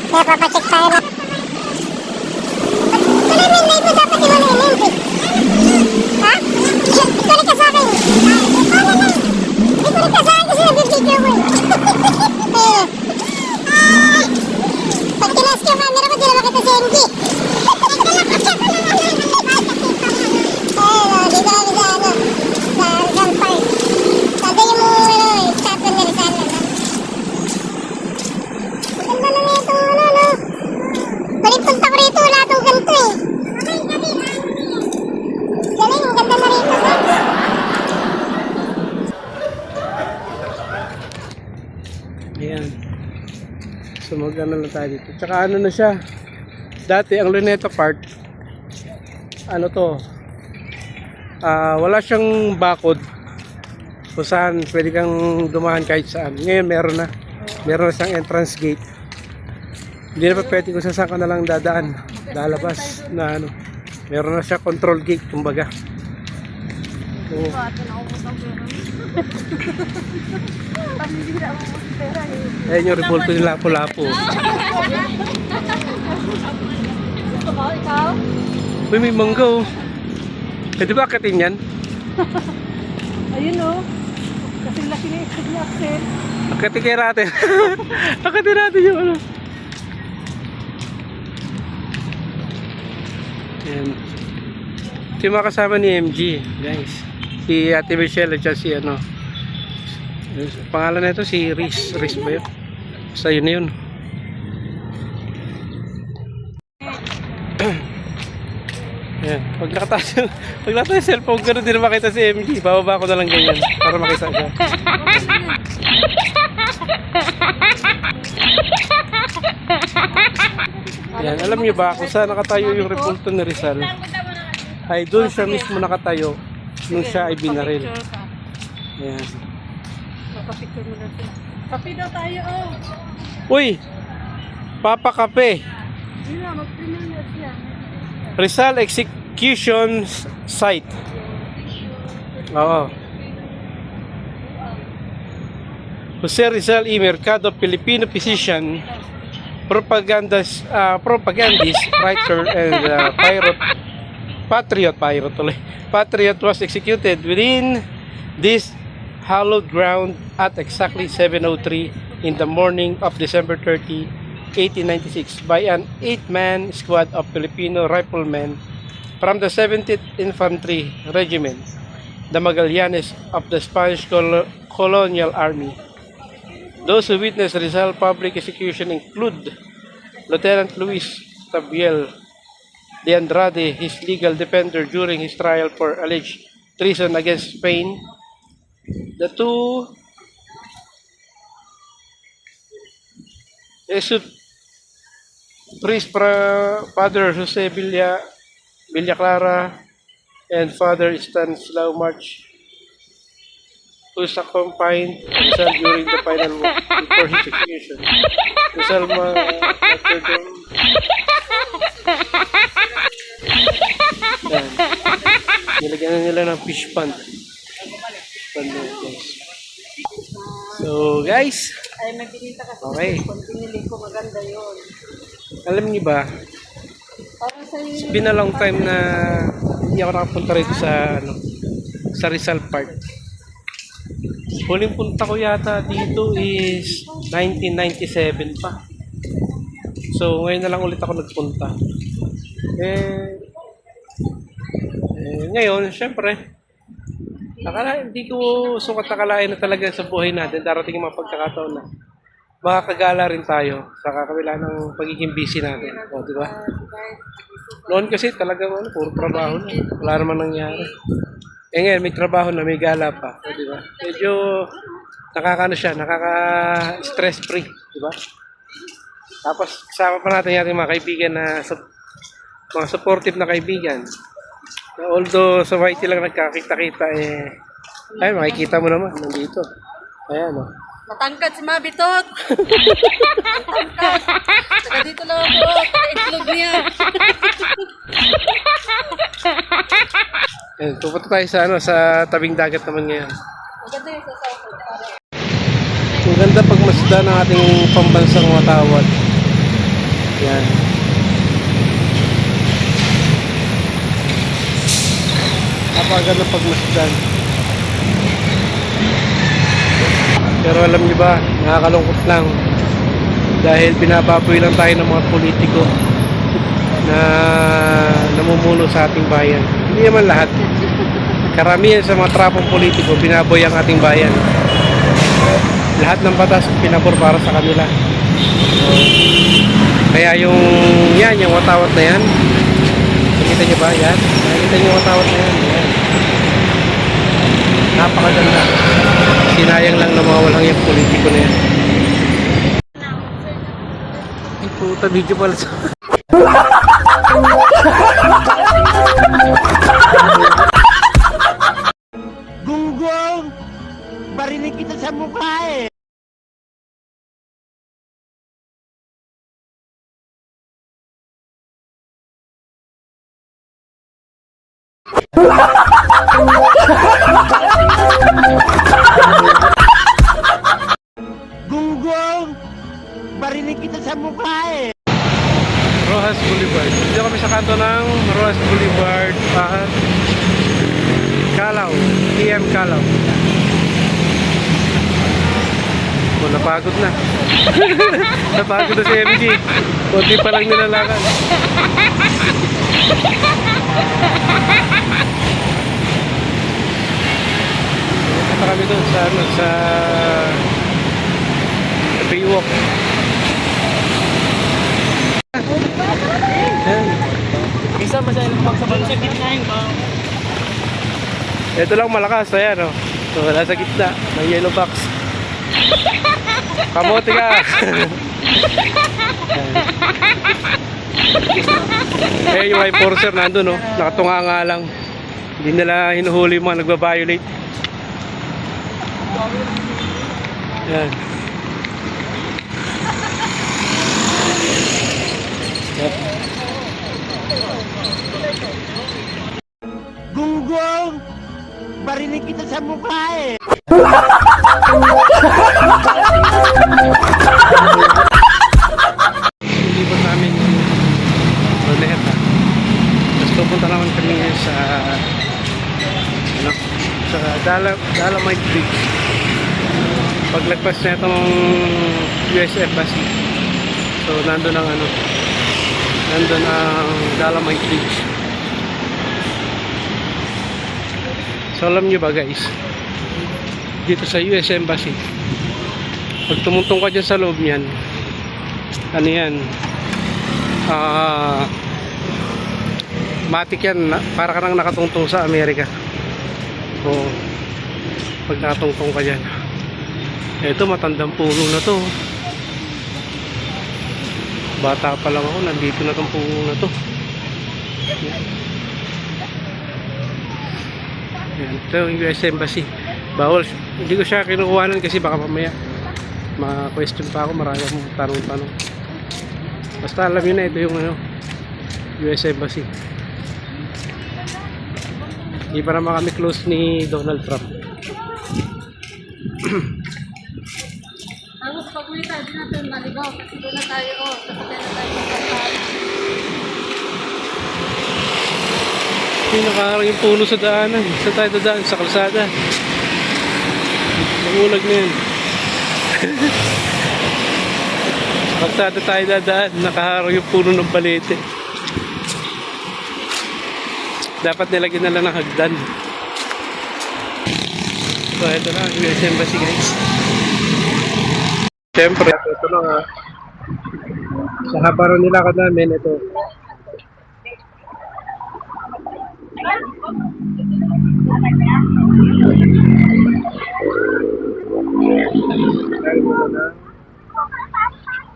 Kaya papacheck tayo na. Tuloy mo yung light mo, dapat iwan na yung lens eh. Ha? Ituloy ka sa akin. Ituloy ka sa akin kasi nabibigyo mo eh. Pag tinas ko yung camera ko, di na makita si MG. Ayun o, dito kami sa ano, sa Rizal Park. Sabi yung statue na Rizal na. Maganda na ito, ano. Balik punta ko rito, wala itong ganito eh. Galing, ang ganda na rito sa. Ayan. So mag-ano na tayo dito. Tsaka ano na siya. Dati ang Luneta Park, ano to, wala siyang bakod kung saan pwede kang dumaan kahit saan. Ngayon meron na. Meron na siyang entrance gate. Hindi na pa pwede kung saan ka na lang dadaan. Lalabas na ano. Meron na siya control gate kumbaga. So, ayan yung repulto ni Lapu-Lapu. Uy, may mangga oh. Eh, di ba akatin yan? Ayun o. Kasi laki na yung Axel. Akatin kaya natin. Akatin natin yung ano. Ayan. Ito yung mga kasama ni MG, guys. Si Ate Michelle at si ano. Pangalan na ito si Riz. Riz ba yun? Basta yun na yun. Ayan. Pag nakataas yung cellphone ko, hindi na makita si MG. Bababa ko na lang ganyan para makita siya. Ayan. Alam niyo ba kung saan nakatayo yung repulto ni Rizal? Ay doon siya mismo nakatayo nung siya ay binaril. Ayan. Papapicture mo na siya. Kape daw tayo oh. Uy! Papa Kape! Yun na, mag-premiere na siya. Rizal Execution Site. Oo. Jose Rizal E. Mercado, Filipino physician, propagandist, writer, and patriot was executed within this hallowed ground at exactly 7:03 in the morning of December 30, 1896 by an 8-man squad of Filipino riflemen from the 17th Infantry Regiment, the Magallanes of the Spanish Colonial Army. Those who witnessed Rizal public execution include Lieutenant Luis Tabiel de Andrade, his legal defender during his trial for alleged treason against Spain, the two Jesuit priest, Father Jose Villaclara and Father Stanislao March, who accompanied Rizal during the final walk before his execution. Rizal martyrdom. Yan. Nilagyan na nila ng fish pond. So guys, Ay, may binita kasi. okay. Kung pinili ko, maganda yun. Alam niyo ba, Para sa it's been a long time na hindi ako nakapunta rito sa Rizal Park. Huling punta ko yata dito is 1997 pa. So, ngayon na lang ulit ako nagpunta. Ngayon, syempre, hindi ko sukat nakalain na talaga sa buhay natin. Darating yung mga pagkakataon na makakagala rin tayo sa kakabila ng pagiging busy natin. O, di ba? Noon kasi talagang puro trabaho na. Wala naman nangyari. Ngayon, may trabaho na, may gala pa. O, di ba? Medyo nakaka-stress free. Di ba? Tapos, kasama pa natin yung ating mga kaibigan na mga supportive na kaibigan. Na although sa YT lang nagkakita-kita ay makikita mo naman nandito. Ayan o. Matangkad si Mabitot. Matangkad. Saka dito lang ako. Itlog niya. Ayan, pupunta tayo sa tabing dagat naman ngayon. Maganda yung sasawag. Ang ganda pagmasda ng ating pambansang watawat. Yan. Napakaganda pagmasdan. Pero alam niyo ba, nakakalungkot lang dahil binababoy lang tayo ng mga politiko na namumuno sa ating bayan. Hindi naman lahat. Karamihan sa mga trapong politiko, binaboy ang ating bayan. Lahat ng batas pinabor para sa kanila. Kaya yung watawat na yan, nakita niyo ba yan? Nakita niyo yung watawat na yan? Yan. Napakaganda. Sinayang lang na mawawalang yung politiko na yan. Ay puta, video pala sa... Gunggong! Barinig kita sa mukha eh! Gunggong! Barinig kita sa mukha eh! Rojas Boulevard. Dito kami sa kanto ng Rojas Boulevard, Calao, PM Calao. Oh, napagod na. Napagod na si MG. Kunti pa lang nilalakad. Punta kami doon sa Baywalk. Yan. Isa masyadong magsabalan sa gitna yung bang. Ito lang malakas, ayan o. So, nasa gitna, may yellow box. Kamote ka! Eh, yung enforcer nandun, no? Nakatunga nga lang. Hindi nila hinuhuli yung mga nagbabiolate. Yan. Yep. Gunggong! Barinig kita sa mukha eh! Ilibot namin yung Roleta. Tapos pupunta naman kami sa Dalamite Bridge. Paglagpas na itong US Embassy. So nandun ang Dalamite Bridge. So alam nyo ba guys, dito sa US Embassy, pag tumuntong ka dyan sa loob niyan, ano yan, matik yan, para ka nang nakatungtong sa Amerika. O pag nakatungtong ka dyan, eto matandang puno na to. Bata pa lang ako, nandito na tong puno na to. Yan, ito yung US Embassy. Bawal, hindi ko siya kinukuhanan kasi baka mamaya ma-question pa ako, marami akong tanong-tanong. Basta alam nyo na, ito yung US Embassy. Hindi pa naman kami close ni Donald Trump. Tapos pag may tayo natin maligaw, kasi doon na tayo, kapatid na tayo magkakaroon. Yung nakaharang yung puno sa daanan. Saan tayo dadaan? Sa kalsada. Nangulag na yan. Pagsada tayo dadaan, nakaharang yung puno ng balete. Dapat nilagyan na lang ng hagdan. So, ito na, US Embassy guys. Siyempre, ito na nga. Sa haba rin nilakad namin, ito.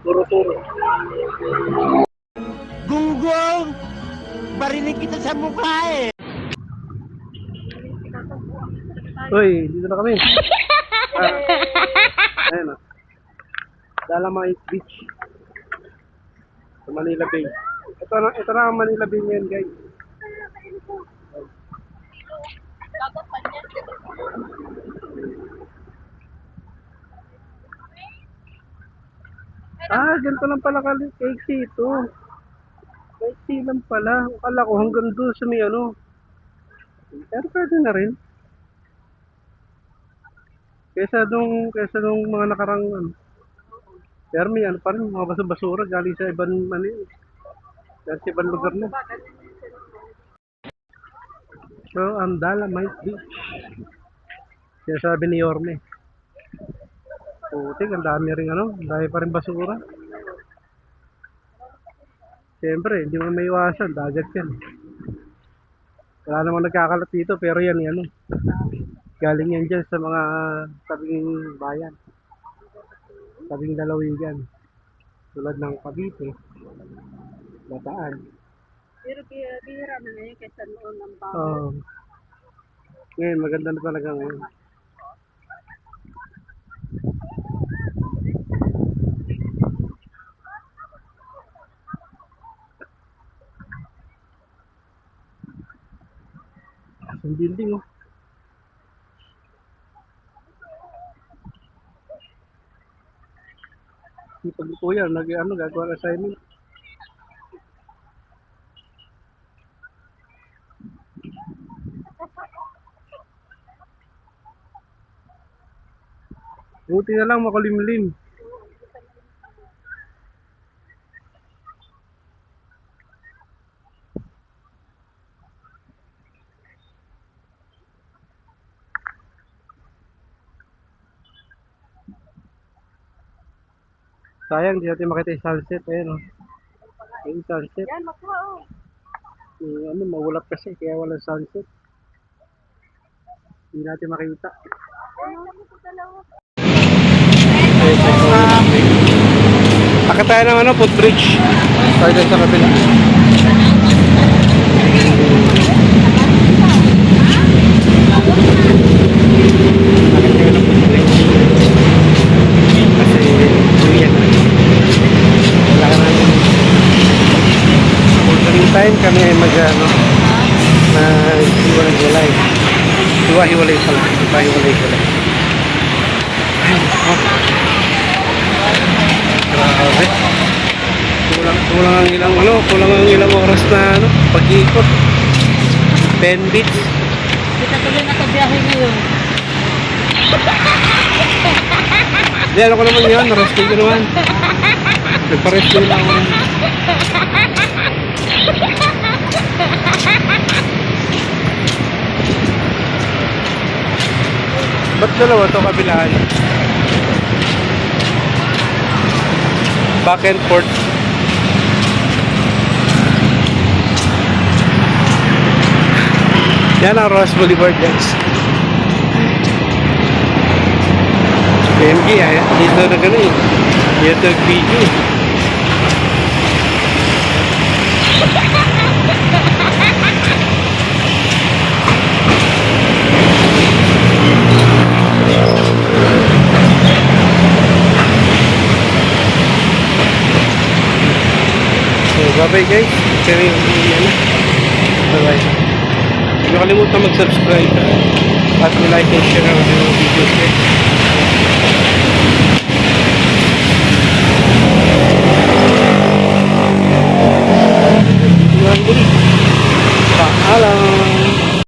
Turo-turo. Gunggong! Barinig kita sa mukha eh! Uy, dito na kami. Ayan o. Dalamay Beach. Sa Manila Bay. Ito na ang Manila Bay ngayon guys. Ganito lang pala kaiksi ito. Kaiksi lang pala. Akala ko hanggang doon sa may ano. Pero pwede na rin. Kesa nung mga nakarang ano. Pero may ano pa rin, mga basura galing sa ibang galing sa ibang lugar na. So, ang Dalamay Beach. Kaya sabi ni Yorme. Putik, ang dami rin ano, ang dami pa rin basura. Siyempre, hindi mo maiwasan, dagat yan. Wala namang nagkakalat dito, pero yan, ano. Galing yan dyan sa mga tabing bayan. Tabing lalawigan. Tulad ng Cavite, Bataan. Pero bihira na ngayon kaysa noon ng bago. Oo. Ngayon, maganda na talaga ngayon. Ang building oh. Yung pag-kuya, gagawa ng assignment. Buti na lang makulimlim. Sayang, di natin makita yung sunset. Ayan o. Yung sunset. Yan, makuha oh. Mawulap kasi, kaya walang sunset. Hindi natin makita. Akit tayo ng footbridge. Tayo tayo sa kabila. Akit tayo ng footbridge. Kasi, yan. Wala ka natin. Full time kami ay hiwalay. Hiwa-hiwalay pala. Hiwa-hiwalay. Grabe. Kulang ang ilang oras na pag-iikot. 10 beats. Kita tuloy na kabiyahe ngayon. Hindi, ko naman yun. Rescue ko naman. Nagpa-rescue lang ako. Ba't dalawa ito kabilaan? Back and forth. Yan ang Ross Boulevard guys. PMG dito na gano'n eh. Dito nag-video. Bye-bye guys. Kami bye-bye. Huwag niyo kalimutan mag-subscribe at like and share ang mga videos guys. Paalam.